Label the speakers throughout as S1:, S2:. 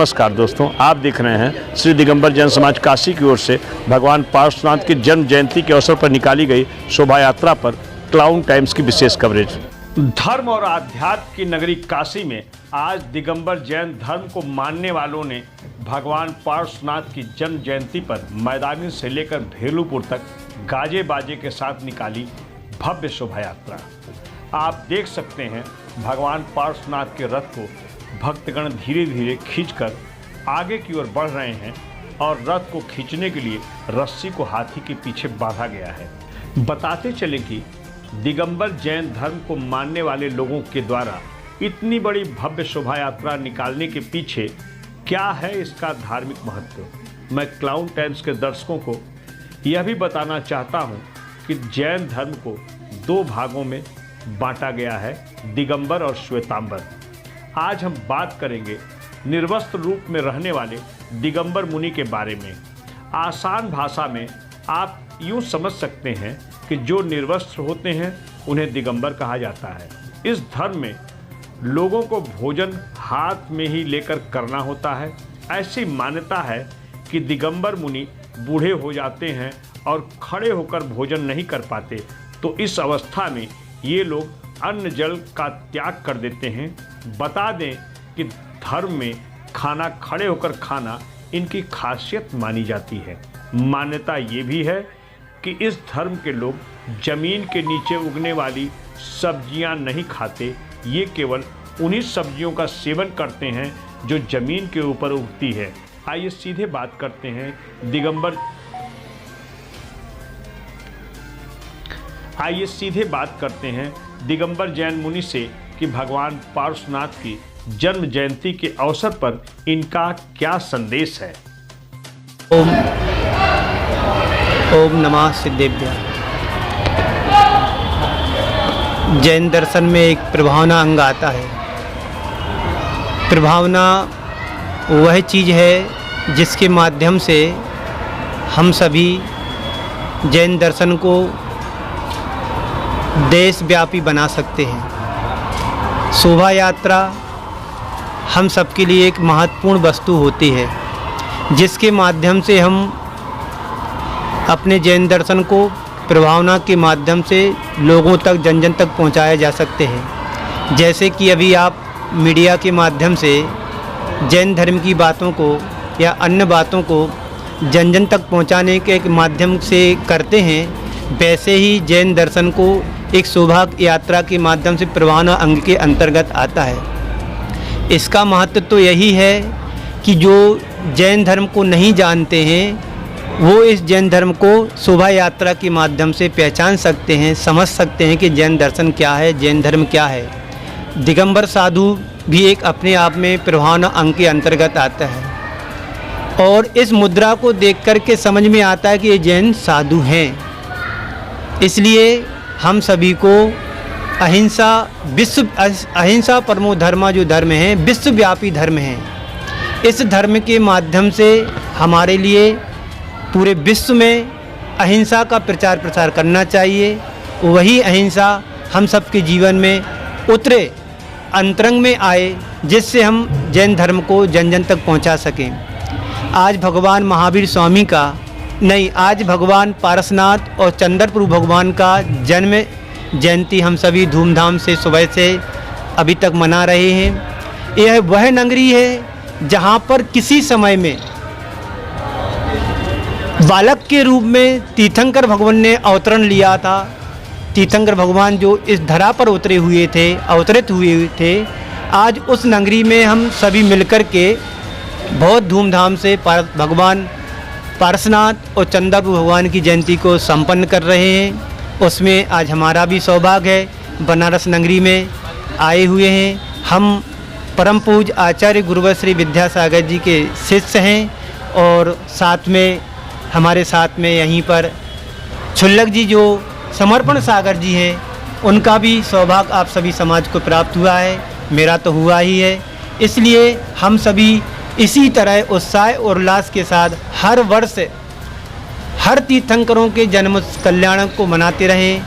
S1: नमस्कार दोस्तों, आप देख रहे हैं श्री दिगंबर जैन समाज काशी की ओर से भगवान पार्श्वनाथ की जन्म जयंती के अवसर पर निकाली गई शोभा यात्रा पर क्लाउन टाइम्स की विशेष कवरेज। धर्म और आध्यात्म की नगरी काशी में आज दिगंबर जैन धर्म को मानने वालों ने भगवान पार्श्वनाथ की जन्म जयंती पर मैदानी से लेकर भेलूपुर तक गाजे बाजे के साथ निकाली भव्य शोभा यात्रा। आप देख सकते हैं भगवान पार्श्वनाथ के रथ को भक्तगण धीरे धीरे खींचकर आगे की ओर बढ़ रहे हैं और रथ को खींचने के लिए रस्सी को हाथी के पीछे बांधा गया है। बताते चले कि दिगंबर जैन धर्म को मानने वाले लोगों के द्वारा इतनी बड़ी भव्य शोभा यात्रा निकालने के पीछे क्या है इसका धार्मिक महत्व। मैं क्लाउन टाइम्स के दर्शकों को यह भी बताना चाहता हूं कि जैन धर्म को दो भागों में बांटा गया है, दिगंबर और श्वेतांबर। आज हम बात करेंगे निर्वस्त्र रूप में रहने वाले दिगंबर मुनि के बारे में। आसान भाषा में आप यूँ समझ सकते हैं कि जो निर्वस्त्र होते हैं उन्हें दिगंबर कहा जाता है। इस धर्म में लोगों को भोजन हाथ में ही लेकर करना होता है। ऐसी मान्यता है कि दिगंबर मुनि बूढ़े हो जाते हैं और खड़े होकर भोजन नहीं कर पाते, तो इस अवस्था में ये लोग अन्न जल का त्याग कर देते हैं। बता दें कि धर्म में खाना खड़े होकर खाना इनकी खासियत मानी जाती है। मान्यता ये भी है कि इस धर्म के लोग जमीन के नीचे उगने वाली सब्जियां नहीं खाते, ये केवल उन्हीं सब्जियों का सेवन करते हैं जो जमीन के ऊपर उगती है। आइए सीधे बात करते हैं दिगंबर जैन मुनि से कि भगवान पार्श्वनाथ की जन्म जयंती के अवसर पर इनका क्या संदेश है।
S2: ओम नमः सिद्धेभ्यः। जैन दर्शन में एक प्रभावना अंग आता है। प्रभावना वह चीज़ है जिसके माध्यम से हम सभी जैन दर्शन को देशव्यापी बना सकते हैं। शोभा यात्रा हम सबके लिए एक महत्वपूर्ण वस्तु होती है जिसके माध्यम से हम अपने जैन दर्शन को प्रभावना के माध्यम से लोगों तक जन जन तक पहुंचाया जा सकते हैं। जैसे कि अभी आप मीडिया के माध्यम से जैन धर्म की बातों को या अन्य बातों को जन जन तक पहुंचाने के एक माध्यम से करते हैं, वैसे ही जैन दर्शन को एक शोभा यात्रा के माध्यम से प्रभावना अंग के अंतर्गत आता है। इसका महत्व तो यही है कि जो जैन धर्म को नहीं जानते हैं वो इस जैन धर्म को शोभा यात्रा के माध्यम से पहचान सकते हैं, समझ सकते हैं कि जैन दर्शन क्या है, जैन धर्म क्या है। दिगंबर साधु भी एक अपने आप में प्रभावना अंग के अंतर्गत आता है और इस मुद्रा को देख कर के समझ में आता है कि ये जैन साधु हैं। इसलिए हम सभी को अहिंसा परमो धर्मा जो धर्म है विश्वव्यापी धर्म है। इस धर्म के माध्यम से हमारे लिए पूरे विश्व में अहिंसा का प्रचार प्रसार करना चाहिए। वही अहिंसा हम सबके जीवन में उतरे, अंतरंग में आए, जिससे हम जैन धर्म को जन जन तक पहुंचा सकें। आज भगवान महावीर स्वामी का आज भगवान पारसनाथ और चंद्रप्रभु भगवान का जन्म जयंती हम सभी धूमधाम से सुबह से अभी तक मना रहे हैं। यह वह नगरी है जहां पर किसी समय में बालक के रूप में तीर्थंकर भगवान ने अवतरण लिया था। तीर्थंकर भगवान जो इस धरा पर अवतरित हुए थे, आज उस नगरी में हम सभी मिलकर के बहुत धूमधाम से भगवान पार्श्वनाथ और चंद्रप्रभु भगवान की जयंती को संपन्न कर रहे हैं। उसमें आज हमारा भी सौभाग्य है, बनारस नगरी में आए हुए हैं। हम परम पूज्य आचार्य गुरुवर श्री विद्यासागर जी के शिष्य हैं और साथ में हमारे साथ में यहीं पर छुल्लक जी जो समर्पण सागर जी हैं, उनका भी सौभाग्य आप सभी समाज को प्राप्त हुआ है। मेरा तो हुआ ही है। इसलिए हम सभी इसी तरह उत्साह और उल्लास के साथ हर वर्ष हर तीर्थंकरों के जन्म कल्याणक को मनाते रहें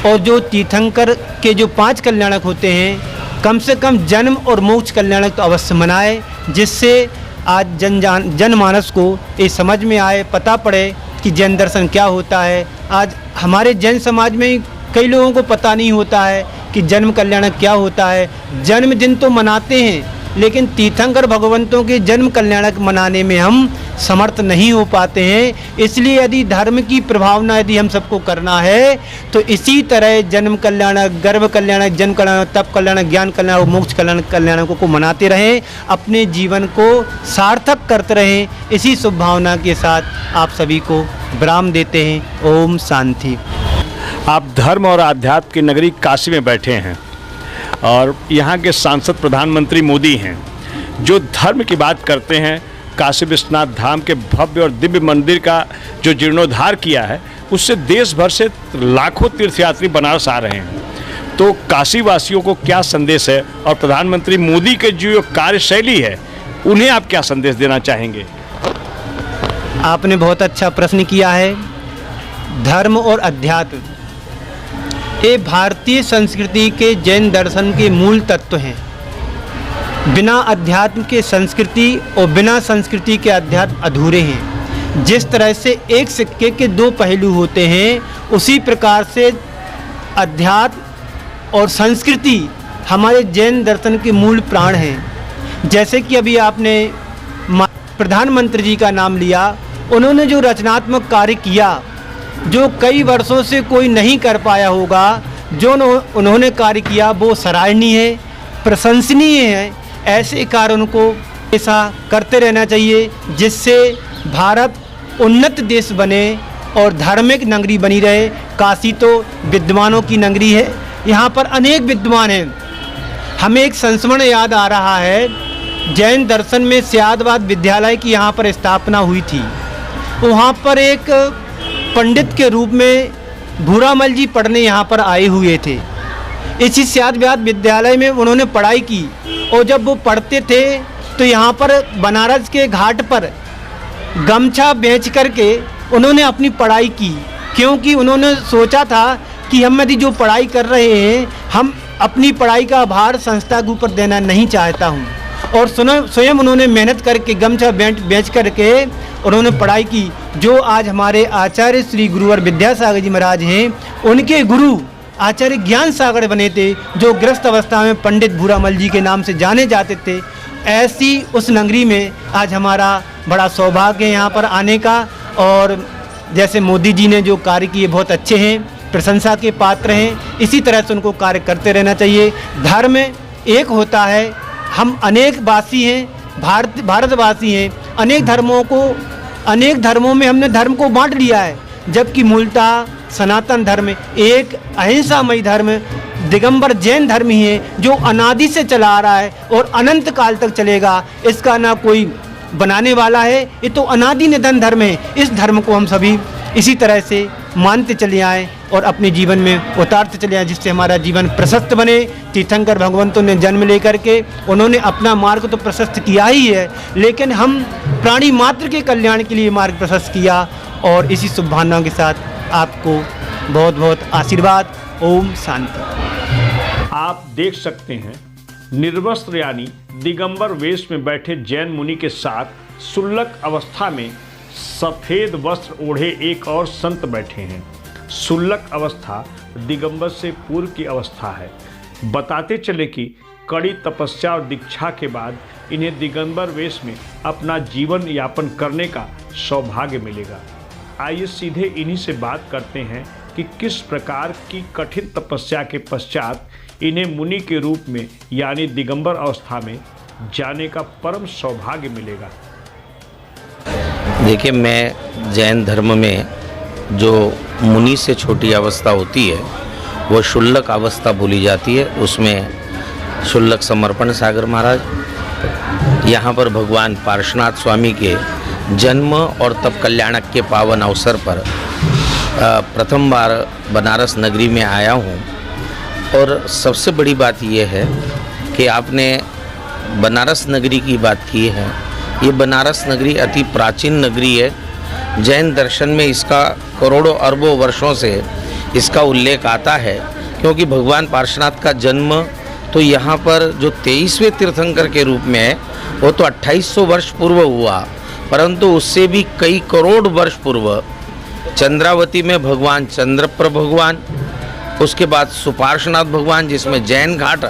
S2: और जो तीर्थंकर के जो 5 कल्याणक होते हैं, कम से कम जन्म और मोक्ष कल्याणक तो अवश्य मनाएं, जिससे आज जनमानस को ये समझ में आए, पता पड़े कि जैन दर्शन क्या होता है। आज हमारे जैन समाज में कई लोगों को पता नहीं होता है कि जन्म कल्याणक क्या होता है। जन्मदिन तो मनाते हैं, लेकिन तीर्थंकर भगवंतों के जन्म कल्याणक मनाने में हम समर्थ नहीं हो पाते हैं। इसलिए यदि धर्म की प्रभावना यदि हम सबको करना है तो इसी तरह जन्म कल्याणक, गर्भ कल्याणक, जन्म कल्याणक, तप कल्याणक, ज्ञान कल्याणक, मोक्ष कल्याणकों को मनाते रहें, अपने जीवन को सार्थक करते रहें। इसी शुभ भावना के साथ आप सभी को विराम देते हैं। ओम शांति।
S1: आप धर्म और आध्यात्म की नगरी काशी में बैठे हैं और यहाँ के सांसद प्रधानमंत्री मोदी हैं, जो धर्म की बात करते हैं। काशी विश्वनाथ धाम के भव्य और दिव्य मंदिर का जो जीर्णोद्धार किया है, उससे देश भर से लाखों तीर्थयात्री बनारस आ रहे हैं। तो काशी वासियों को क्या संदेश है और प्रधानमंत्री मोदी के जो कार्यशैली है उन्हें आप क्या संदेश देना चाहेंगे?
S2: आपने बहुत अच्छा प्रश्न किया है। धर्म और अध्यात्म ये भारतीय संस्कृति के जैन दर्शन के मूल तत्व हैं। बिना अध्यात्म के संस्कृति और बिना संस्कृति के अध्यात्म अधूरे हैं। जिस तरह से एक सिक्के के दो पहलू होते हैं, उसी प्रकार से अध्यात्म और संस्कृति हमारे जैन दर्शन के मूल प्राण हैं। जैसे कि अभी आपने प्रधानमंत्री जी का नाम लिया, उन्होंने जो रचनात्मक कार्य किया, जो कई वर्षों से कोई नहीं कर पाया होगा, जो उन्होंने कार्य किया वो सराहनीय है, प्रशंसनीय है। ऐसे कार्यों को ऐसा करते रहना चाहिए जिससे भारत उन्नत देश बने और धार्मिक नगरी बनी रहे। काशी तो विद्वानों की नगरी है, यहाँ पर अनेक विद्वान हैं। हमें एक संस्मरण याद आ रहा है, जैन दर्शन में स्यादवाद विद्यालय की यहाँ पर स्थापना हुई थी। वहाँ पर एक पंडित के रूप में भूरामल जी पढ़ने यहाँ पर आए हुए थे। इसी स्यादवाद विद्यालय में उन्होंने पढ़ाई की और जब वो पढ़ते थे तो यहाँ पर बनारस के घाट पर गमछा बेच करके उन्होंने अपनी पढ़ाई की, क्योंकि उन्होंने सोचा था कि हम यदि जो पढ़ाई कर रहे हैं, हम अपनी पढ़ाई का भार संस्था के ऊपर देना नहीं चाहता हूँ। और स्वयं उन्होंने मेहनत करके गमछा बेच करके उन्होंने पढ़ाई की। जो आज हमारे आचार्य श्री गुरुवर विद्यासागर जी महाराज हैं, उनके गुरु आचार्य ज्ञान सागर बने थे, जो गृहस्थ अवस्था में पंडित भूरामल जी के नाम से जाने जाते थे। ऐसी उस नगरी में आज हमारा बड़ा सौभाग्य है यहाँ पर आने का। और जैसे मोदी जी ने जो कार्य किए बहुत अच्छे हैं, प्रशंसा के पात्र हैं। इसी तरह से उनको कार्य करते रहना चाहिए। धर्म एक होता है, हम अनेक वासी हैं, भारतवासी हैं। अनेक धर्मों में हमने धर्म को बांट लिया है, जबकि मूलतः सनातन धर्म एक अहिंसामयी धर्म, दिगंबर जैन धर्म ही है, जो अनादि से चला आ रहा है और अनंत काल तक चलेगा। इसका ना कोई बनाने वाला है, ये तो अनादि निधन धर्म है। इस धर्म को हम सभी इसी तरह से मानते चले आएँ और अपने जीवन में उतारते चले आएँ, जिससे हमारा जीवन प्रशस्त बने। तीर्थंकर भगवंतों ने जन्म लेकर के उन्होंने अपना मार्ग तो प्रशस्त किया ही है, लेकिन हम प्राणी मात्र के कल्याण के लिए मार्ग प्रशस्त किया। और इसी शुभ भावनाओं के साथ आपको बहुत बहुत आशीर्वाद। ओम शांति।
S1: आप देख सकते हैं निर्वस्त्र यानी दिगंबर वेश में बैठे जैन मुनि के साथ सुल्लक अवस्था में सफ़ेद वस्त्र ओढ़े एक और संत बैठे हैं। सुल्लक अवस्था दिगंबर से पूर्व की अवस्था है। बताते चले कि कड़ी तपस्या और दीक्षा के बाद इन्हें दिगंबर वेश में अपना जीवन यापन करने का सौभाग्य मिलेगा। आइए सीधे इन्हीं से बात करते हैं कि किस प्रकार की कठिन तपस्या के पश्चात इन्हें मुनि के रूप में यानी दिगंबर अवस्था में जाने का परम सौभाग्य मिलेगा।
S3: देखिए, मैं जैन धर्म में जो मुनि से छोटी अवस्था होती है वो शुल्लक अवस्था बोली जाती है। उसमें शुल्लक समर्पण सागर महाराज यहाँ पर भगवान पार्श्वनाथ स्वामी के जन्म और तप कल्याणक के पावन अवसर पर प्रथम बार बनारस नगरी में आया हूँ। और सबसे बड़ी बात यह है कि आपने बनारस नगरी की बात की है। ये बनारस नगरी अति प्राचीन नगरी है। जैन दर्शन में इसका करोड़ों अरबों वर्षों से इसका उल्लेख आता है, क्योंकि भगवान पार्श्वनाथ का जन्म तो यहाँ पर जो 23वें तीर्थंकर के रूप में है वो तो 2800 वर्ष पूर्व हुआ, परंतु उससे भी कई करोड़ वर्ष पूर्व चंद्रावती में भगवान चंद्रप्र भगवान, उसके बाद सुपार्श्वनाथ भगवान जिसमें जैन घाट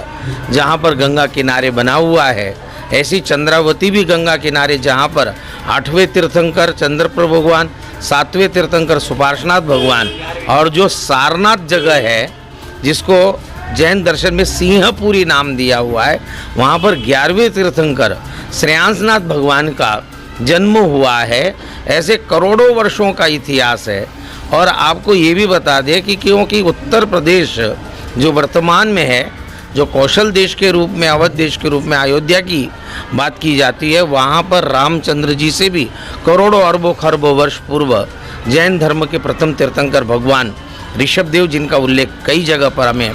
S3: जहाँ पर गंगा किनारे बना हुआ है, ऐसी चंद्रावती भी गंगा किनारे जहाँ पर 8वें तीर्थंकर चंद्रप्र भगवान, 7वें तीर्थंकर सुपार्श्वनाथ भगवान, और जो सारनाथ जगह है जिसको जैन दर्शन में सिंहपुरी नाम दिया हुआ है, वहाँ पर 11वें तीर्थंकर श्रेयांसनाथ भगवान का जन्म हुआ है। ऐसे करोड़ों वर्षों का इतिहास है। और आपको ये भी बता दें कि क्योंकि उत्तर प्रदेश जो वर्तमान में है, जो कौशल देश के रूप में, अवध देश के रूप में अयोध्या की बात की जाती है, वहाँ पर रामचंद्र जी से भी करोड़ों अरबों खरबों वर्ष पूर्व जैन धर्म के प्रथम तीर्थंकर भगवान ऋषभदेव, जिनका उल्लेख कई जगह पर हमें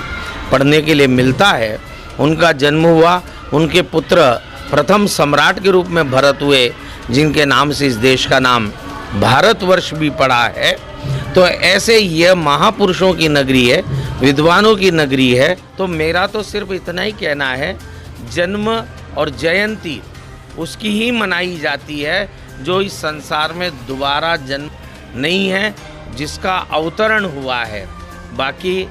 S3: पढ़ने के लिए मिलता है, उनका जन्म हुआ। उनके पुत्र प्रथम सम्राट के रूप में भरत हुए, जिनके नाम से इस देश का नाम भारतवर्ष भी पड़ा है। तो ऐसे यह महापुरुषों की नगरी है, विद्वानों की नगरी है। तो मेरा तो सिर्फ इतना ही कहना है, जन्म और जयंती उसकी ही मनाई जाती है जो इस संसार में दोबारा जन्म नहीं है, जिसका अवतरण हुआ है। बाकी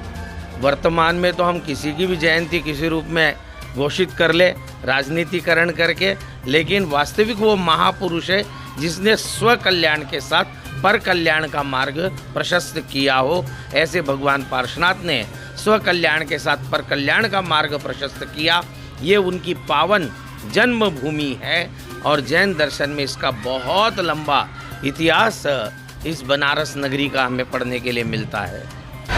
S3: वर्तमान में तो हम किसी की भी जयंती किसी रूप में घोषित कर ले राजनीतिकरण करके, लेकिन वास्तविक वो महापुरुष है जिसने स्व कल्याण के साथ पर कल्याण का मार्ग प्रशस्त किया हो। ऐसे भगवान पार्श्वनाथ ने स्व कल्याण के साथ पर कल्याण का मार्ग प्रशस्त किया। ये उनकी पावन जन्मभूमि है और जैन दर्शन में इसका बहुत लंबा इतिहास इस बनारस नगरी का हमें पढ़ने के लिए मिलता है।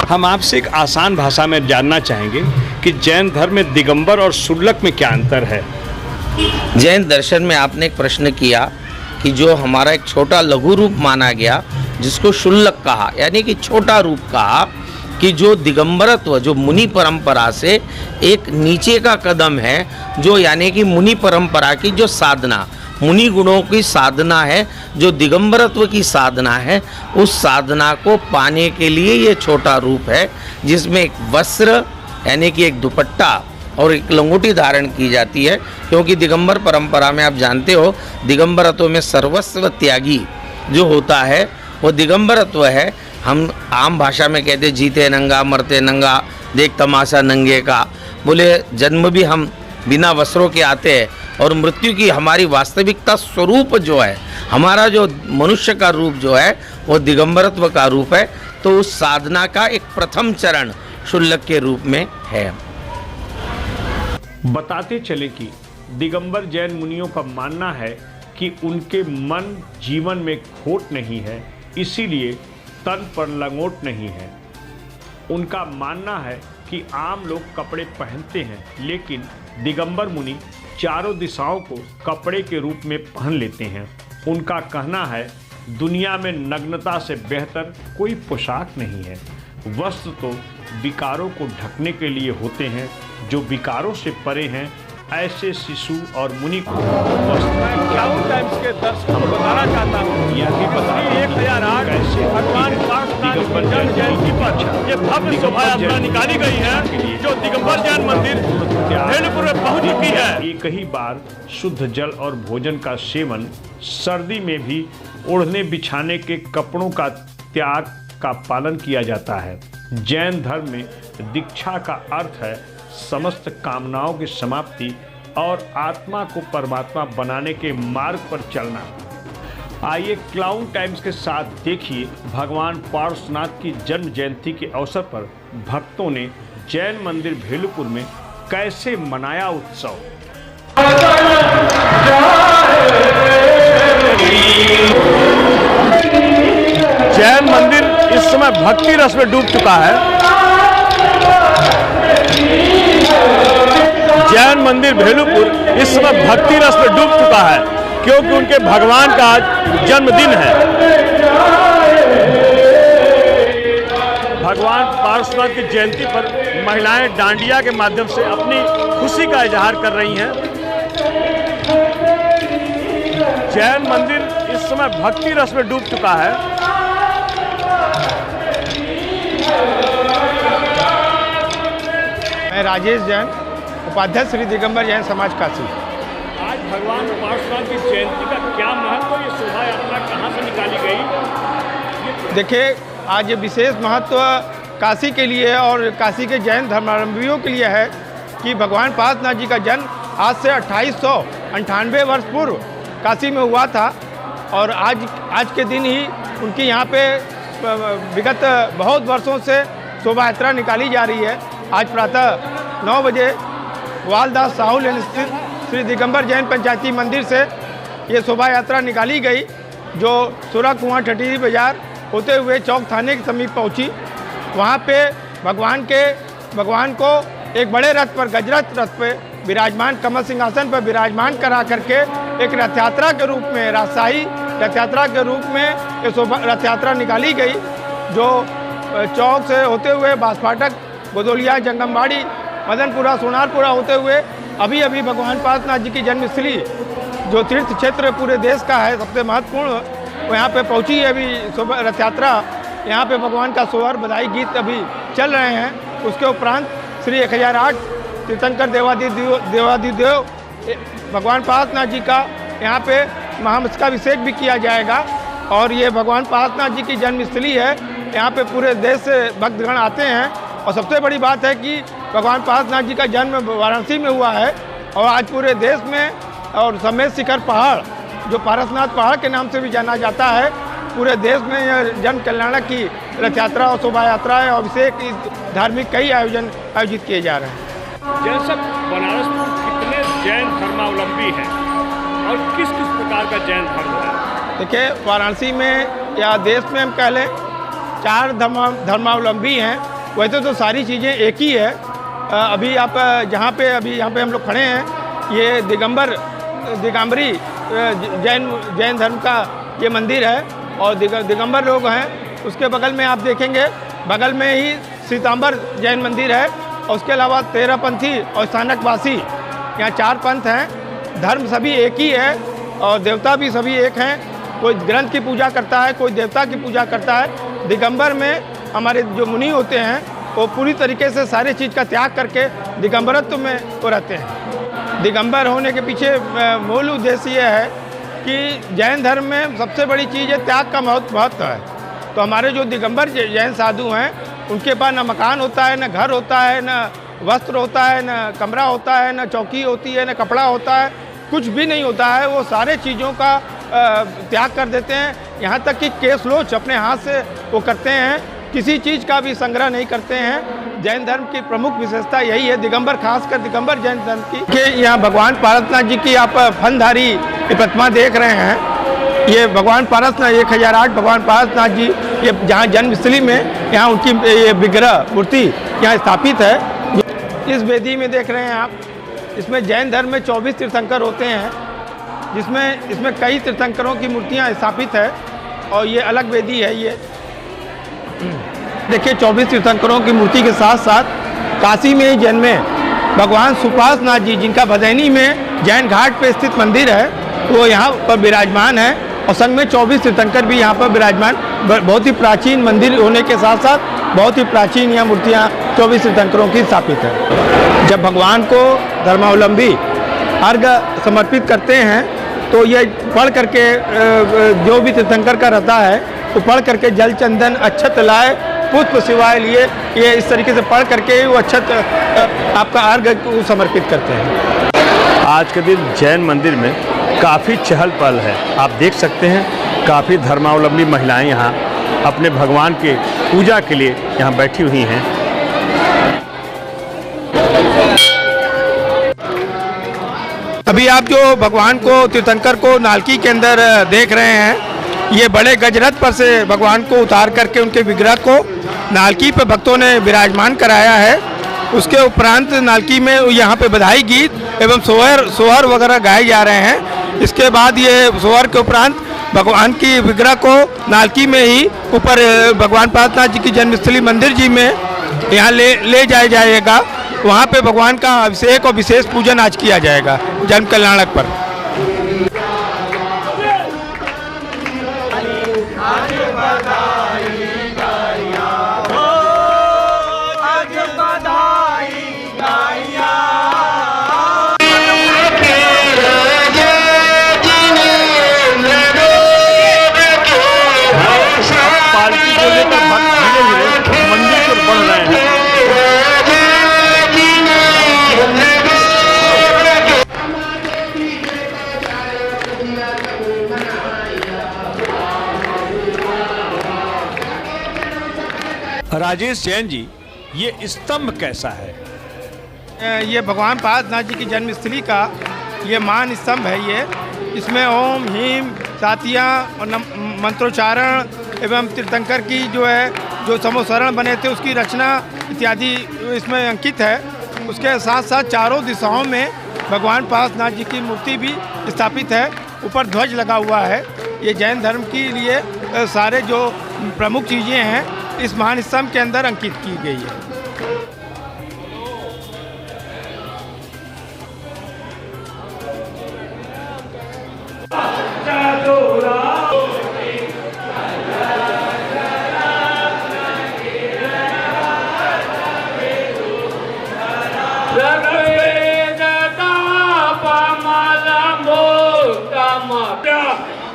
S1: हम आपसे एक आसान भाषा में जानना चाहेंगे कि जैन धर्म में दिगंबर और शुल्लक में क्या अंतर है।
S3: जैन दर्शन में आपने एक प्रश्न किया कि जो हमारा एक छोटा लघु रूप माना गया, जिसको शुल्लक कहा, यानी कि छोटा रूप कहा, कि जो दिगंबरत्व जो मुनि परंपरा से एक नीचे का कदम है, जो यानी कि मुनि परंपरा की जो साधना, मुनि गुणों की साधना है, जो दिगंबरत्व की साधना है, उस साधना को पाने के लिए ये छोटा रूप है, जिसमें एक वस्त्र यानी कि एक दुपट्टा और एक लंगोटी धारण की जाती है। क्योंकि दिगंबर परंपरा में आप जानते हो, दिगंबरत्व में सर्वस्व त्यागी जो होता है वो दिगंबरत्व है। हम आम भाषा में कहते जीते नंगा मरते नंगा, देख तमाशा नंगे का। बोले जन्म भी हम बिना वस्त्रों के आते हैं और मृत्यु की हमारी वास्तविकता स्वरूप जो है, हमारा जो मनुष्य का रूप जो है वो दिगंबरत्व का रूप है। तो उस साधना का एक प्रथम चरण शुल्लक के रूप में है।
S1: बताते चले कि दिगंबर जैन मुनियों का मानना है कि उनके मन जीवन में खोट नहीं है, इसीलिए तन पर लंगोट नहीं है। उनका मानना है कि आम लोग कपड़े पहनते हैं, लेकिन दिगंबर मुनि चारों दिशाओं को कपड़े के रूप में पहन लेते हैं। उनका कहना है दुनिया में नग्नता से बेहतर कोई पोशाक नहीं है। वस्त्र तो विकारों को ढकने के लिए होते हैं, जो विकारों से परे हैं ऐसे शिशु और मुनि को क्लाउन टाइम्स के दर्शकों को बताना चाहता हूँ यह भी बता 1008 भगवान पार्श्वनाथ की जन्म जयंती पर ये भव्य शोभा यात्रा निकाली गई है, जो दिगंबर जैन मंदिर भेलपुर में पहुंच चुकी है। एक ही बार शुद्ध जल और भोजन का सेवन, सर्दी में भी ओढ़ने बिछाने के कपड़ों का त्याग का पालन किया जाता है। जैन धर्म में दीक्षा का अर्थ है समस्त कामनाओं की समाप्ति और आत्मा को परमात्मा बनाने के मार्ग पर चलना। आइए क्लाउन टाइम्स के साथ देखिए भगवान पार्श्वनाथ की जन्म जयंती के अवसर पर भक्तों ने जैन मंदिर भेलपुर में कैसे मनाया उत्सव। जैन मंदिर इस समय भक्ति रस में डूब चुका है। जैन मंदिर भेलपुर इस समय भक्ति रस में डूब चुका है, क्योंकि उनके भगवान का आज जन्मदिन है। भगवान पार्श्वनाथ की जयंती पर महिलाएं डांडिया के माध्यम से अपनी खुशी का इजहार कर रही हैं। जैन मंदिर इस समय भक्ति रस में डूब चुका है।
S4: मैं राजेश जैन, उपाध्यक्ष श्री दिगंबर जैन समाज काशी।
S1: आज भगवान पार्श्वनाथ की जयंती का क्या महत्व, ये शोभा यात्रा कहाँ से निकाली गई?
S4: देखिए, आज ये विशेष महत्व काशी के लिए और काशी के जैन धर्मावलंबियों के लिए है कि भगवान पार्श्वनाथ जी का जन्म आज से 2898 वर्ष पूर्व काशी में हुआ था और आज के दिन ही उनकी यहाँ पे विगत बहुत वर्षों से शोभा यात्रा निकाली जा रही है। आज प्रातः 9 बजे वालदास साहू लेन स्थित श्री दिगंबर जैन पंचायती मंदिर से ये शोभा यात्रा निकाली गई, जो सुरा कुआं ठठी बाजार होते हुए चौक थाने के समीप पहुंची। वहां पे भगवान को एक बड़े रथ पर, गजरथ रथ पे विराजमान, कमल सिंहासन पर विराजमान करा करके एक रथ यात्रा के रूप में, राजशाही रथ यात्रा के रूप में ये शोभा रथ यात्रा निकाली गई, जो चौक से होते हुए बांसफाटक, गोदोलिया, जंगमबाड़ी, मदनपुरा, सोनारपुरा होते हुए अभी भगवान पार्श्वनाथ जी की जन्मस्थली, जो तीर्थ क्षेत्र पूरे देश का है सबसे महत्वपूर्ण, वो यहाँ पे पहुँची है। अभी शोभा रथ यात्रा, यहाँ पे भगवान का सोहर, बधाई गीत अभी चल रहे हैं। उसके उपरांत श्री 1008 तीर्थंकर देवाधिदेव भगवान पार्श्वनाथ जी का यहाँ पे महामस्तकाभिषेक भी किया जाएगा और ये भगवान पार्श्वनाथ जी की जन्मस्थली है। यहाँ पे पूरे देश से भक्तगण आते हैं और सबसे बड़ी बात है कि भगवान पार्श्वनाथ जी का जन्म वाराणसी में हुआ है और आज पूरे देश में, और समेत शिखर पहाड़, जो पारसनाथ पहाड़ के नाम से भी जाना जाता है, पूरे देश में यह जन कल्याणक की रथ यात्रा और शोभा यात्रा है और अभिषेक धार्मिक कई आयोजित किए जा रहे हैं।
S1: जैसे बनारस में कितने जैन धर्मावलंबी हैं और किस किस प्रकार का जैन धर्म है?
S4: देखिए, वाराणसी में या देश में हम कह लें 4 धर्मावलंबी हैं। वैसे तो सारी चीज़ें एक ही है। अभी आप यहाँ पे हम लोग खड़े हैं, ये दिगंबरी जैन धर्म का ये मंदिर है और दिगंबर लोग हैं। उसके बगल में आप देखेंगे, बगल में ही सीतांबर जैन मंदिर है और उसके अलावा 13 पंथी और स्थानकवासी, यहाँ 4 पंथ हैं। धर्म सभी एक ही है और देवता भी सभी एक हैं। कोई ग्रंथ की पूजा करता है, कोई देवता की पूजा करता है। दिगंबर में हमारे जो मुनि होते हैं वो पूरी तरीके से सारी चीज़ का त्याग करके दिगंबरत्व में वो रहते हैं। दिगंबर होने के पीछे मूल उद्देश्य ये है कि जैन धर्म में सबसे बड़ी चीज़ है त्याग का महत्व है। तो हमारे जो दिगंबर जैन साधु हैं, उनके पास न मकान होता है, न घर होता है, न वस्त्र होता है, न कमरा होता है, न चौकी होती है, न कपड़ा होता है, कुछ भी नहीं होता है। वो सारे चीज़ों का त्याग कर देते हैं। यहाँ तक कि केश लोच अपने हाथ से वो करते हैं, किसी चीज़ का भी संग्रह नहीं करते हैं। जैन धर्म की प्रमुख विशेषता यही है, दिगंबर, खासकर दिगंबर जैन धर्म की। कि यहाँ भगवान पार्श्वनाथ जी की आप फनधारी प्रतिमा देख रहे हैं। ये भगवान पार्श्वनाथ 1008 भगवान पार्श्वनाथ जी, ये जहाँ जन्मस्थली में यहाँ उनकी ये विग्रह मूर्ति यहाँ स्थापित है। इस वेदी में देख रहे हैं आप, इसमें जैन धर्म में 24 तीर्थंकर होते हैं, इसमें कई तीर्थंकरों की मूर्तियाँ स्थापित है और ये अलग वेदी है। ये देखिए, 24 तीर्थंकरों की मूर्ति के साथ साथ काशी में ही जन्मे भगवान सुपार्श्वनाथ जी, जिनका भदैनी में जैन घाट पे स्थित मंदिर है, वो यहाँ पर विराजमान है और संग में 24 तीर्थंकर भी यहाँ पर विराजमान। बहुत ही प्राचीन मंदिर होने के साथ साथ बहुत ही प्राचीन यहाँ मूर्तियाँ 24 तीर्थंकरों की स्थापित है। जब भगवान को धर्मावलंबी अर्घ्य समर्पित करते हैं तो ये पढ़ करके, जो भी तीर्थंकर का रहता है वो पढ़ करके जल, चंदन, अक्षत लाए, पुष्प शिवाय लिए, ये इस तरीके से पढ़ करके वो अक्षत आपका अर्घ्य को समर्पित करते हैं।
S1: आज के दिन जैन मंदिर में काफ़ी चहल पहल है। आप देख सकते हैं, काफ़ी धर्मावलंबी महिलाएं यहाँ अपने भगवान के पूजा के लिए यहाँ बैठी हुई हैं।
S4: अभी आप जो भगवान को, तीर्थंकर को नालकी के अंदर देख रहे हैं, ये बड़े गजरथ पर से भगवान को उतार करके उनके विग्रह को नालकी पे भक्तों ने विराजमान कराया है। उसके उपरांत नालकी में यहाँ पे बधाई गीत एवं सोहर वगैरह गाए जा रहे हैं। इसके बाद ये सोहर के उपरांत भगवान की विग्रह को नालकी में ही ऊपर भगवान पार्श्वनाथ जी की जन्मस्थली मंदिर जी में यहाँ ले जाया जाएगा। वहाँ पे भगवान का अभिषेक और विशेष पूजन आज किया जाएगा जन्म कल्याणक पर।
S5: जय
S1: राजेश जैन जी, ये स्तंभ कैसा है?
S4: ये भगवान पार्श्वनाथ जी की जन्मस्थली का ये मान स्तंभ है। ये इसमें ओम हीम सातियाँ और मंत्रोच्चारण एवं तीर्थंकर की जो समोसरण बने थे उसकी रचना इत्यादि इसमें अंकित है। उसके साथ साथ चारों दिशाओं में भगवान पार्श्वनाथ जी की मूर्ति भी स्थापित है। ऊपर ध्वज लगा हुआ है। ये जैन धर्म के लिए सारे जो प्रमुख चीज़ें हैं इस महान स्तंभ के अंदर अंकित की गई है।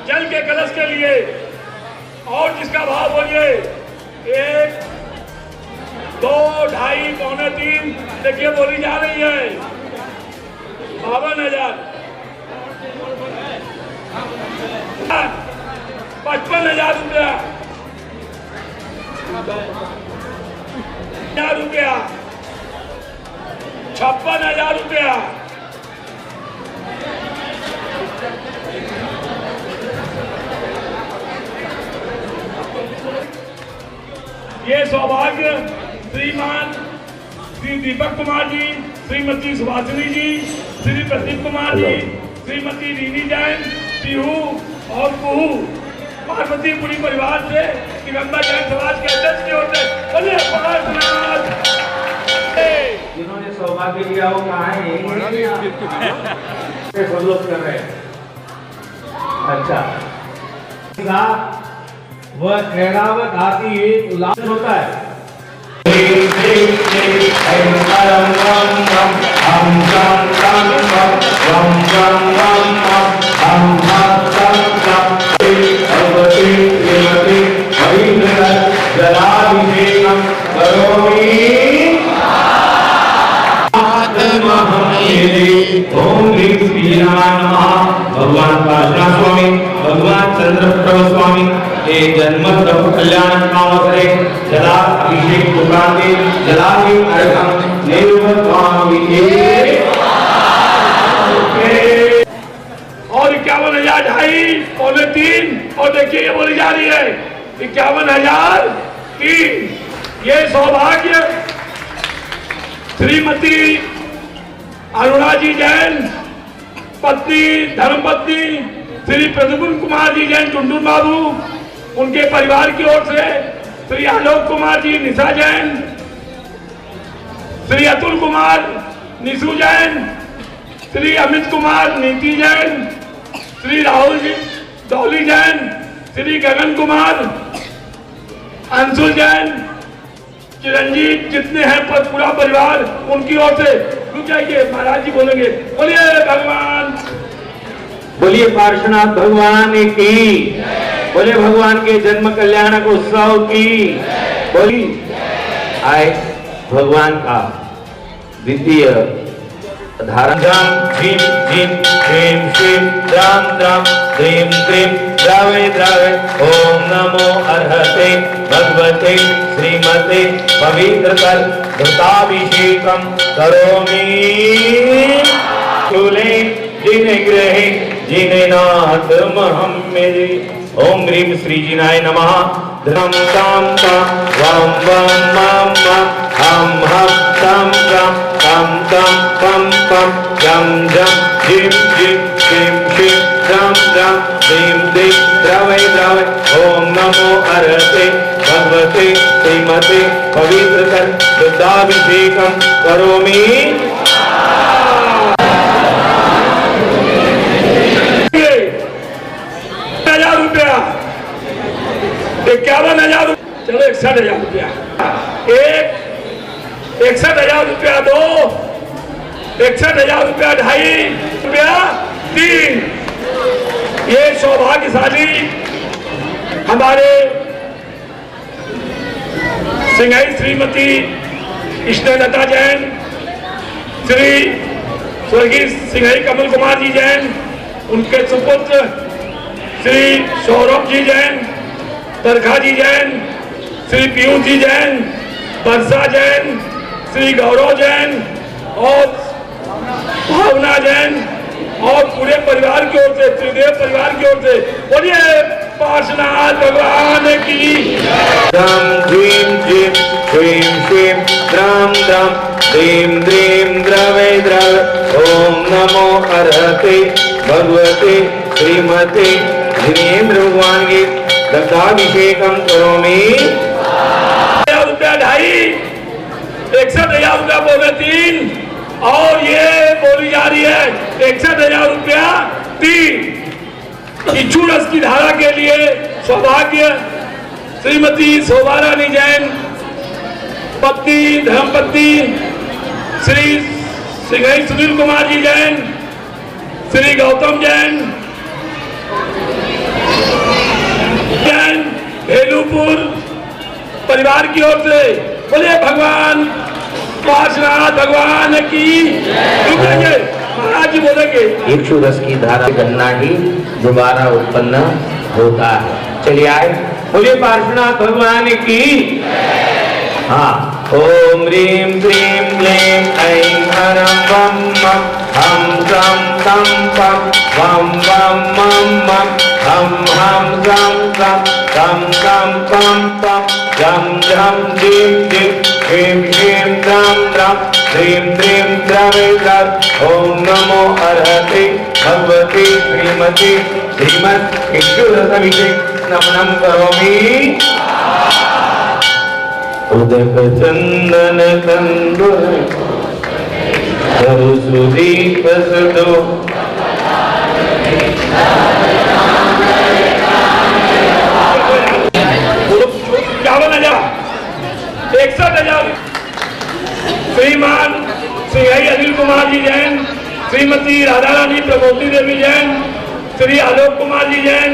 S1: जल के कलश के लिए और जिसका भाव बोलिए 1, 2, 2.5, पौने 3 देखिए बोली जा रही है 52,000, 55,000 रुपया, 56,000 रुपया, ये सौभाग्य श्रीमान श्री दीपक कुमार जी, श्रीमती सुभाषिनी जी, श्री प्रदीप कुमार जी, श्रीमती रीनी जैन, पीहू और कुहू पार्वतीपुरी परिवार से दिगंबर जैन समाज के अध्यक्ष की ओर से बोलिए पार्श्वनाथ।
S5: जिन्होंने सौभाग्य लिया वो कहाँ है? सलोच कर रहे हैं। अच्छा, वह ठहरावट आती है उल्लास होता है। भगवान पार्श्वनाथ स्वामी, भगवान चंद्रप्रभ स्वामी ये जन्म प्रभु कल्याण कामसरे जला अभिषेक दुकाने जलादि अर्घम निर्वत्वामि
S1: और 51,200, पौने 3 और देखिए ये बोली जा रही है 51,003। ये सौभाग्य श्रीमती अरुणा जी जैन, पत्नी धर्मपत्नी श्री प्रद्युम्न कुमार जी जैन टुंडुन बाबू, उनके परिवार की ओर से श्री आलोक कुमार जी निशा जैन, श्री अतुल कुमार निशु जैन, श्री अमित कुमार नीति जैन, श्री राहुल जी दौली जैन, श्री गगन कुमार, अंशुल जैन, चिरंजीव जितने हैं पूरा परिवार उनकी ओर से रुक जाइए, महाराज जी बोलेंगे बोलिए भगवान,
S5: बोलिए पार्श्वनाथ भगवान की, बोले भगवान के जन्म कल्याणक उत्सव की, बोली आए भगवान का द्वितीय धारण झीम झीम ह्रीम श्रीम द्राम द्राम ह्रीम क्रीम द्रावे द्रावे ओम नमो अर्हते भगवते श्रीमते पवित्रकर धृताभिषेकम करोमि चूले जिने ग्रहे जिने नाथ महम्मेदे। ओम ह्रीम श्रीजिनाय नमः। धम ताम ताम वाम वाम माम माम हम हम तम तम तम तम पम पम जम जम जिम जिम शिम शिम जम जम देम देम द्रवै द्रवै ओम नमो अर्हते भगवते श्रीमते पवित्रकर शुद्धाभिषेकम करोमि।
S1: 51,000 रुपया, 51,000, चलो 61,000 रुपया, 61,000 रुपया 2, 61,000 रुपया 2.5 रुपया 3। ये सौभाग्यशाली हमारे सिंगाई श्रीमती स्नेहलता जैन, श्री स्वर्गीय सिंगाई कमल कुमार जी जैन, उनके सुपुत्र श्री सौरभ जी जैन, तरखा जी जैन, श्री पीयूष जी जैन,
S6: वर्षा जैन, श्री गौरव जैन और भावना जैन और पूरे परिवार की ओर से, त्रिदेव परिवार की ओर से बोलिए पार्श्वनाथ भगवान की।
S5: द्रम द्रीं जीं श्रीं श्रीं द्रम द्रम द्रीं द्रीं द्रवे द्रव। ओम नमो अर्हते भगवते श्रीमते जिनेन्द्र भगवान की दत्ताभिषेकम करोमि।
S6: 1,000 रुपया 2.5, 61,000 रुपया बोले 3 और ये बोली जा रही है 61,000 रुपया 3। इच्छू रस की धारा के लिए सौभाग्य श्रीमती शोभा रानी जैन, पत्नी धर्मपत्नी श्री सिंघई सुनील कुमार जी जैन, श्री गौतम जैन भेलूपुर परिवार की ओर से बोलिए भगवान पार्श्वनाथ भगवान की। रुकेंगे महाराज जी बोलेंगे।
S5: इक्षु रस की धारा गन्ना ही दोबारा उत्पन्न होता है। चलिए आए बोलिए पार्श्वनाथ भगवान की। हाँ, ओम ह्रीं श्रीं क्लीं ऐं हरं वं मं हम त्रं तं पं वं वं मं मं हम त्रं तं तं पं पं जं जं जीं जीं ह्रीं श्रीं द्रं द्रं ह्रीं द्रीं द्रवे द्रव। ओम नमो अर्हते भगवते श्रीमते श्रीमद् इक्षुरसभिषेक नमनं करोमि। उदक चंदन कंदुर सुदीप सुदो श्रीमान श्री अनिल कुमार जी जैन, श्रीमती राधा रानी प्रमोदी देवी जैन, श्री आलोक कुमार जी जैन,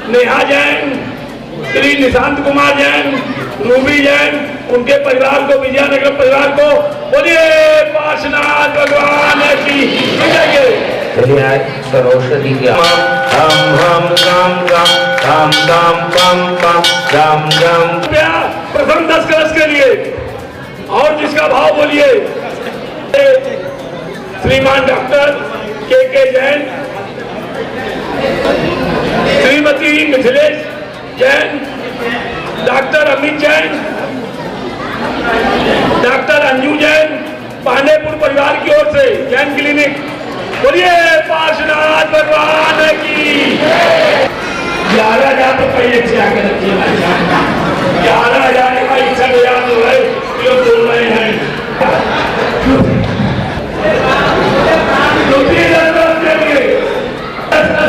S5: नेहा जैन, श्री निशांत कुमार जैन, रूबी जैन, उनके परिवार को, विजयनगर परिवार को बोलिए पार्श्वनाथ भगवान की। चलिए सरस्वती की हम गम गम हम गम पम पम गम गम।
S6: प्रथम 10 कलश के लिए और जिसका भाव बोलिए श्रीमान डॉक्टर के जैन, श्रीमती मिथिलेश जैन, डॉक्टर अमित जैन, डॉक्टर अंजू जैन, पांडेपुर परिवार की ओर से जैन क्लिनिक बोलिए पार्श्वनाथ भगवान की। 11,000 तो पहले से आकर रखिए 11,000 का इच्छा बयान हो रहे जो बोल रहे हैं।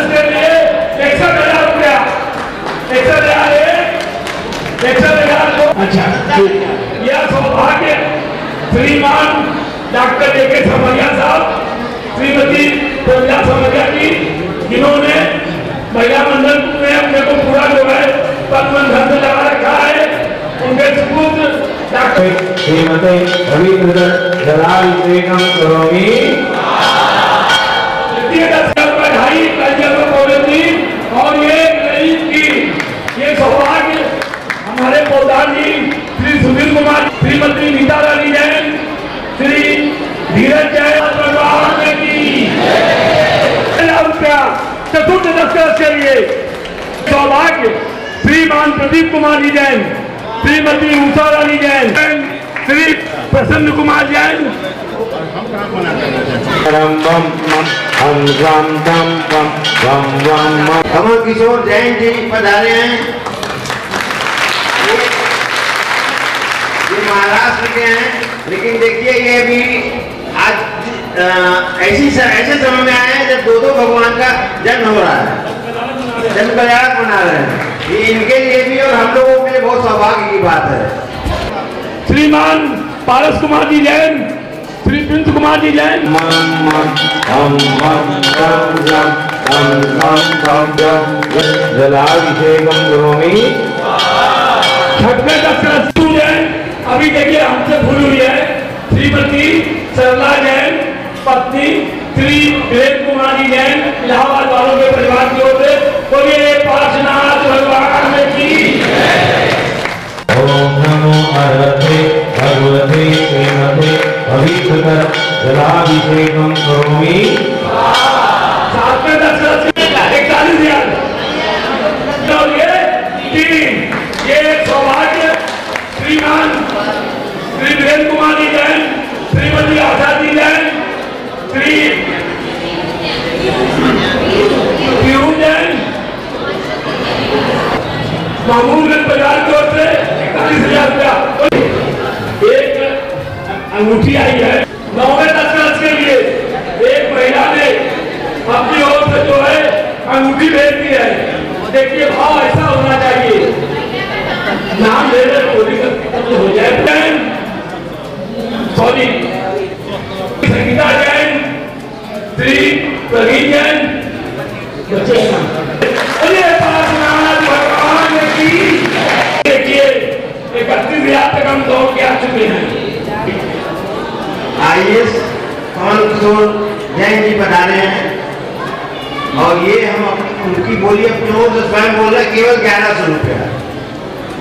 S6: के लिए 61,000 रुपया 61,000 को। अच्छा यह सौभाग्य श्रीमान डॉक्टर के समरिया साहब, श्रीमती प्रज्ञा समरिया जी, जिन्होंने महिला मंडल में अपने को पूरा जो है पदबंधन से लगा रखा है, उनके सुपुत्र डॉक्टर
S5: श्रीमते रविंद्र जलाभिषेकम करोमि।
S6: और ये गरीब की ये सौभाग्य हमारे प्रधान जी श्री सुनील कुमार, श्रीमती नीता रानी जैन, श्री धीरज जैन भगवान की। रुपया चतुर्थ 10 कलश के लिए सौभाग्य श्रीमान प्रदीप कुमार जी जैन, श्रीमती उषा रानी जैन, श्री प्रसन्न कुमार जैन।
S7: कमल किशोर जैन जी पधारे हैं। ये महाराष्ट्र के हैं, लेकिन देखिए ये भी आज ऐसे समय में आए हैं जब दो भगवान का जन्म हो रहा है, जन्म कल्याण मना रहे हैं। ये इनके लिए भी और हम लोगों के लिए बहुत सौभाग्य की बात है।
S6: श्रीमान पारस कुमार जी जैन, श्री प्रिंस कुमार जी जैन।
S5: जलाभिषेकम करोमि।
S6: छठवें 10 कलश जैन अभी देखिए हमसे भूल हुई है। श्रीमती सरला जैन, पत्नी श्री वीरेंद्र कुमार जी जैन, इलाहाबाद वालों के परिवार की ओर से बोलिए पार्श्वनाथ भगवान की।
S5: ओम नमो अर्हते भगवते श्रीमते पवित्रकर जलाभिषेकं करोमि।
S6: साथ में 41,000 और ये 3 ये सौभाग्य श्रीमान श्री वीरेंद्र कुमार जी जैन, श्रीमती आजादी जैन, श्री पीहू जैन, मामूलगंज बाजार की ओर से 41,000 रुपया। एक अंगूठी आई है 9वें दशक के लिए। एक महिला ने अपनी ओर से जो है अंगूठी भेज दी है। देखिए भाव ऐसा होना चाहिए, नाम ले रहे पुलिस हो जाए। सॉरी संगीता जैन, श्री प्रवीण जैन, बच्चे भगवान की। देखिए 31,000 तक हम दौड़ के आ चुके हैं।
S7: IAS पवन किशोर जैन जी बता रहे हैं और ये हम उनकी बोली अपनी ओर से स्वयं बोल रहे हैं केवल 1100 रुपया।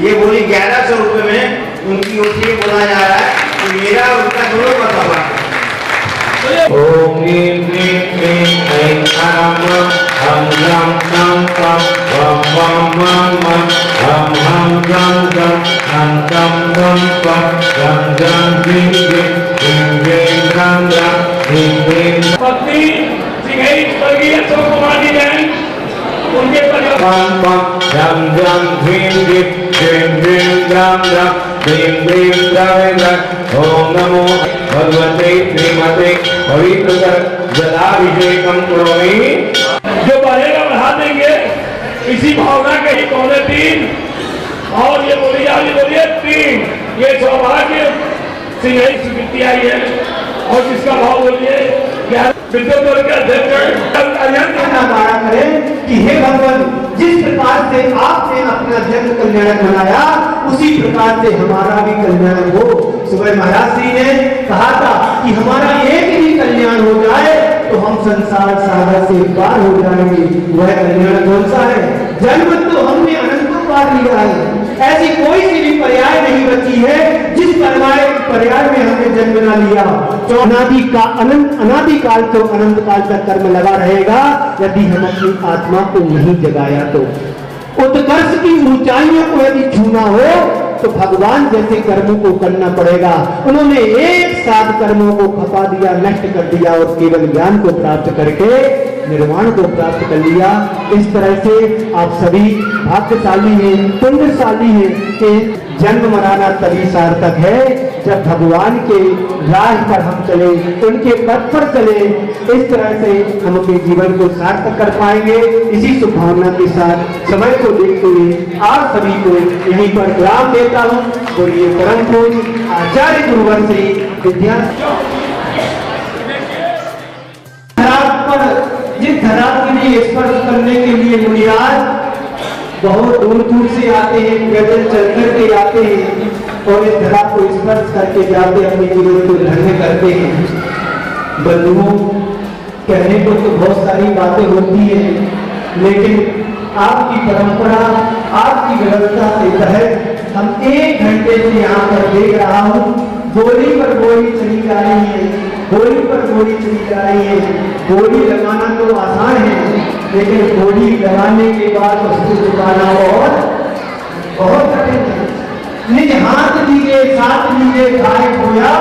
S7: ये बोली 1100 रुपये में उनकी ओर से बोला जा रहा है कि मेरा उनका दोनों का सवाल है।
S5: ओम ह्रीं क्लीं क्लीं ऐं नमः हम ह्रां ह्रां ह्रां वं वं वं वं हम हम गं गं हं गं गं गं गं गं ह्रीं क्लीं क्लीं क्लीं गं गं ह्रीं क्लीं
S6: पत्नी सिंघई स्वर्गीय अशोक कुमार जी जैन, उनके परिवार
S5: वं वं गं गं ह्रीं क्लीं क्लीं क्लीं गं गं ह्रीं क्लीं गं गं। ओम नमो भगवते श्रीमते पवित्रकर जलाभिषेकं करोमि।
S6: जो बढ़ेगा बढ़ा देंगे, इसी भावना के ही 3 और ये बोलिए 3 ये सौभाग्य सिंघई स्वीकृति आई है और जिसका भाव बोलिए विद्युत बोर्ड के अध्यक्ष
S2: कहना बारा करें कि हे भगवान, जिस प्रकार से आपने अपना जन्म कल्याण बनाया उसी प्रकार से हमारा भी कल्याण हो। सुबह महाराज जी ने कहा था कि हमारा एक भी कल्याण हो जाए तो हम संसार सागर से पार हो जाएंगे। वह कल्याण कौन सा है? जन्म तो हमने अनंत पार लिया है। ऐसी कोई सी भी पर्याय नहीं बची है जिस पर्याय में हमने जन्म ना लिया। तो अनादिकाल तो अनंत काल तक कर्म लगा रहेगा यदि हम अपनी आत्मा को नहीं जगाया तो। उत्कर्ष की ऊंचाइयों को यदि छूना हो तो भगवान जैसे कर्मों को करना पड़ेगा। उन्होंने एक साथ कर्मों को खपा दिया, नष्ट कर दिया और केवल ज्ञान को प्राप्त करके निर्वाण को प्राप्त कर लिया। इस तरह से आप सभी भाग्यशाली हैं, पुण्यशाली हैं कि जन्म मराना तभी सार्थक है जब भगवान के राह पर हम चले, उनके पथ पर चले। इस तरह से हम अपने जीवन को सार्थक कर पाएंगे। इसी शुभभावना के साथ समय को देखते हुए आप सभी को यहीं पर विराम देता हूँ। बोलिए परम पूज्य आचार्य गुरुवर श्री विद्या। जिस धरा के लिए स्पर्श करने के लिए मुनिराज बहुत दूर दूर से आते हैं, पैदल चल करके आते हैं और इस धरा को स्पर्श करके जाते अपने जीवन को धन्य करते हैं। बंधुओं, कहने को तो बहुत सारी बातें होती है, लेकिन आपकी परंपरा, आपकी व्यवस्था के तहत हम 1 घंटे से यहाँ पर देख रहा हूँ, गोली पर गोली चली जा रही है, गोली पर गोली चली जा रही है। गोली लगाना तो आसान है, लेकिन गोली लगाने के बाद उसको चुकाना बहुत कठिन है। निज हाथ लीजिए, साथ लीजिए, खाए खोया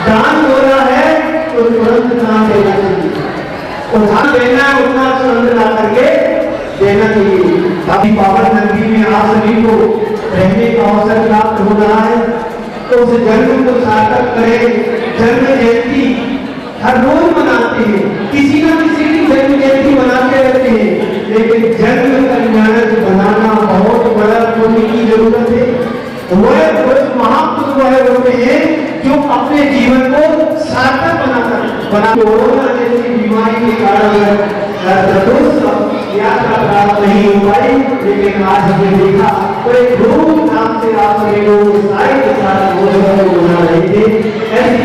S2: दान हो रहा है तो तुरंत दान देना चाहिए। उधार देना है उतना तुरंत ला करके देना चाहिए। अभी पावन नगरी में आप सभी को रहने का अवसर प्राप्त हो रहा है तो उस जन्म को सार्थक करें। जन्म जयंती हर रोज मनाते हैं, किसी न किसी की जन्म जयंती मनाते रहते हैं, लेकिन जन्म कल्याण बनाना बहुत बड़ा पुण्य की जरूरत है। वह महापुरुष होते हैं जो अपने जीवन को सार्थक बना कोरोना जैसी बीमारी के कारण यात्रा प्राप्त नहीं हो पाई, लेकिन आज हमने देखा बड़े धूमधाम से आप सभी लोग सारे के साथ मना रहे थे। ऐसी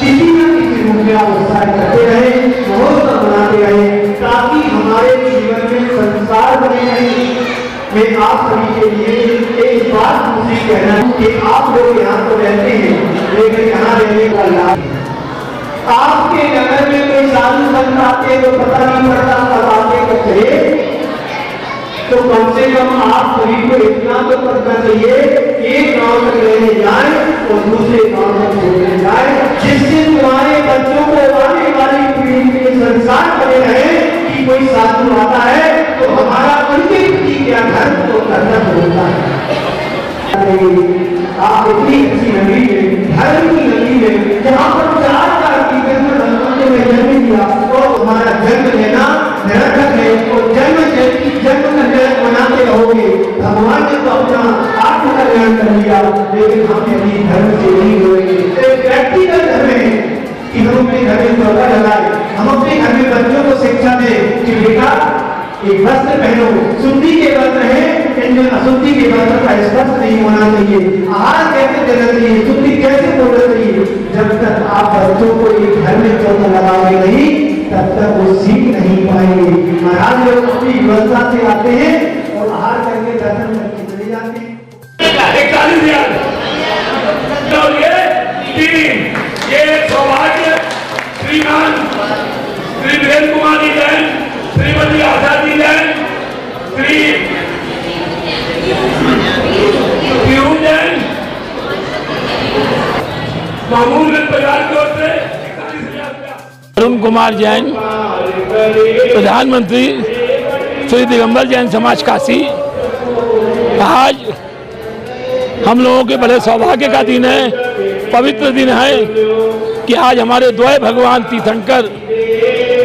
S2: किसी न किसी रूप में आप उत्साह करते रहे, महोत्सव मनाते रहे, ताकि हमारे जीवन में संस्कार बने रहे। मैं आप सभी के लिए एक बात
S8: कहना कि आप लोग यहाँ तो रहते हैं, लेकिन यहाँ रहने का लाभ आपके नगर में कोई साधु संत आते तो पता नहीं पड़ता कब आते कब चले। तो कम से कम आप सभी को इतना तो करना चाहिए, एक गांव तक रहने जाए और दूसरे गांव तक छोड़ने जाए, जिससे तुम्हारे बच्चों को आने वाली पीढ़ी के संस्कार बने रहे कि कोई साधु आता है तो हमारा उनके प्रति क्या धर्म तो कर्तव्य होता है। आप इतनी अच्छी नगरी में, धर्म की नगरी में, जहाँ पर 4 में जन्म दिया और हमारा जन्म लेना निरर्थक है और जन्म मनाते रहोगे। भगवान ने तो अपना आत्मकल्याण कर लिया, लेकिन हम अपनी धर्म से नहीं होंगे। व्यक्तिगत धर्म है कि हम अपने घर में चौका लगाए, हम अपने घर में बच्चों को शिक्षा दें कि बेटा एक वस्त्र पहनो, शुद्धि के वस्त्र है, इनमें अशुद्धि के वस्त्र का स्पर्श नहीं होना चाहिए। आहार कैसे देना चाहिए, शुद्धि कैसे बोलना चाहिए। जब तक आप बच्चों को एक घर में चौका लगाओगे नहीं, तब तक वो सीख नहीं पाएंगे। महाराज लोग अपनी व्यवस्था से आते हैं और आहार करके दर्शन करके चले जाते हैं।
S6: 41,000 ये सौभाग्य श्रीमान श्री वीरेंद्र कुमार जी जैन, श्रीमती आशा जी जैन, श्री पीयूष जैन, मामूलगंज बाजार की ओर से 41,000।
S9: अरुण कुमार जैन, प्रधानमंत्री श्री दिगंबर जैन समाज काशी। आज हम लोगों के बड़े सौभाग्य का दिन है, पवित्र दिन है कि आज हमारे द्वय भगवान तीर्थंकर,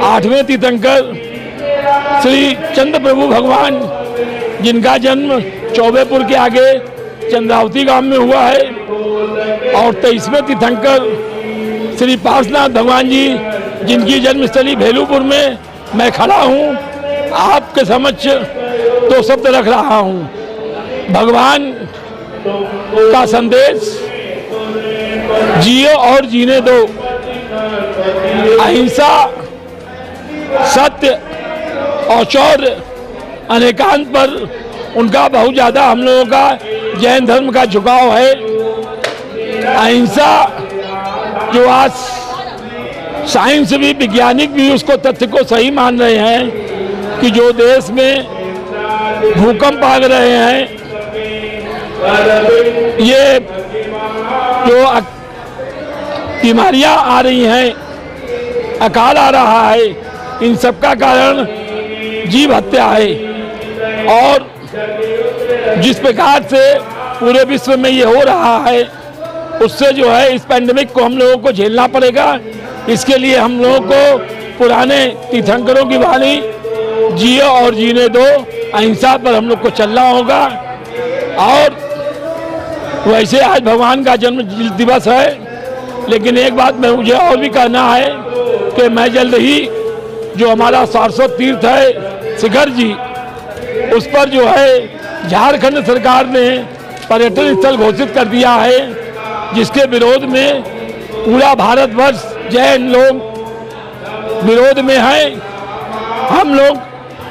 S9: 8वें तीर्थंकर श्री चंद्र प्रभु भगवान, जिनका जन्म चौबेपुर के आगे चंद्रावती गांव में हुआ है, और 23वें तीर्थंकर श्री पार्श्वनाथ भगवान जी, जिनकी जन्मस्थली भेलूपुर में मैं खड़ा हूँ, आपके समक्ष 2 शब्द रख रहा हूँ। भगवान का संदेश, जियो और जीने दो, अहिंसा, सत्य और शौर्य, अनेकांत पर उनका बहुत ज़्यादा हम लोगों का जैन धर्म का झुकाव है। अहिंसा जो आज साइंस भी, वैज्ञानिक भी उसको तथ्य को सही मान रहे हैं कि जो देश में भूकंप आ रहे हैं, ये जो बीमारियां आ रही हैं, अकाल आ रहा है, इन सब का कारण जीव हत्या है। और जिस प्रकार से पूरे विश्व में ये हो रहा है, उससे जो है इस पैंडेमिक को हम लोगों को झेलना पड़ेगा। इसके लिए हम लोगों को पुराने तीर्थंकरों की वाणी जियो और जीने दो, अहिंसा पर हम लोग को चलना होगा। और वैसे आज भगवान का जन्म दिवस है, लेकिन एक बात मैं मुझे और भी कहना है कि मैं जल्द ही जो हमारा सारस्वत तीर्थ है शिखर जी, उस पर जो है झारखंड सरकार ने पर्यटन स्थल घोषित कर दिया है, जिसके विरोध में पूरा भारतवर्ष जैन लोग विरोध में हैं। हम लोग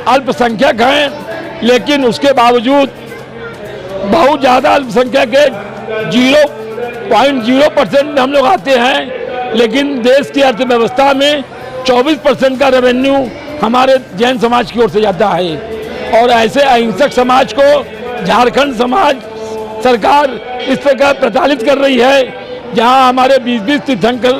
S9: अल्पसंख्यक हैं, लेकिन उसके बावजूद बहुत ज़्यादा अल्पसंख्यक है, 0.0% हम लोग आते हैं, लेकिन देश की अर्थव्यवस्था में 24% का रेवेन्यू हमारे जैन समाज की ओर से जाता है। और ऐसे अहिंसक समाज को झारखंड समाज सरकार इस प्रकार प्रताड़ित कर रही है, जहां हमारे 20-20 तीर्थंकर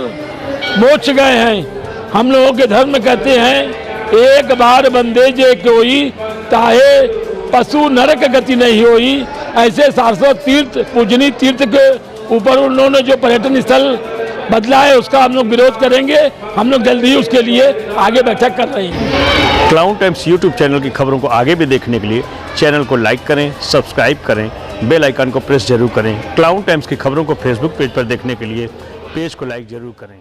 S9: मोक्ष गए हैं। हम लोगों के धर्म कहते हैं, एक बार बंदे जे कोई ताहे पशु नरक गति नहीं होई। ऐसे सारस्वत तीर्थ, पूजनीय तीर्थ के ऊपर उन्होंने जो पर्यटन स्थल बदला है, उसका हम लोग विरोध करेंगे। हम लोग जल्दी ही उसके लिए आगे बैठक कर रहे हैं।
S1: क्लाउन टाइम्स यूट्यूब चैनल की खबरों को आगे भी देखने के लिए चैनल को लाइक करें, सब्सक्राइब करें, बेल आइकन को प्रेस जरूर करें। क्लाउन टाइम्स की खबरों को फेसबुक पेज पर देखने के लिए पेज को लाइक जरूर करें।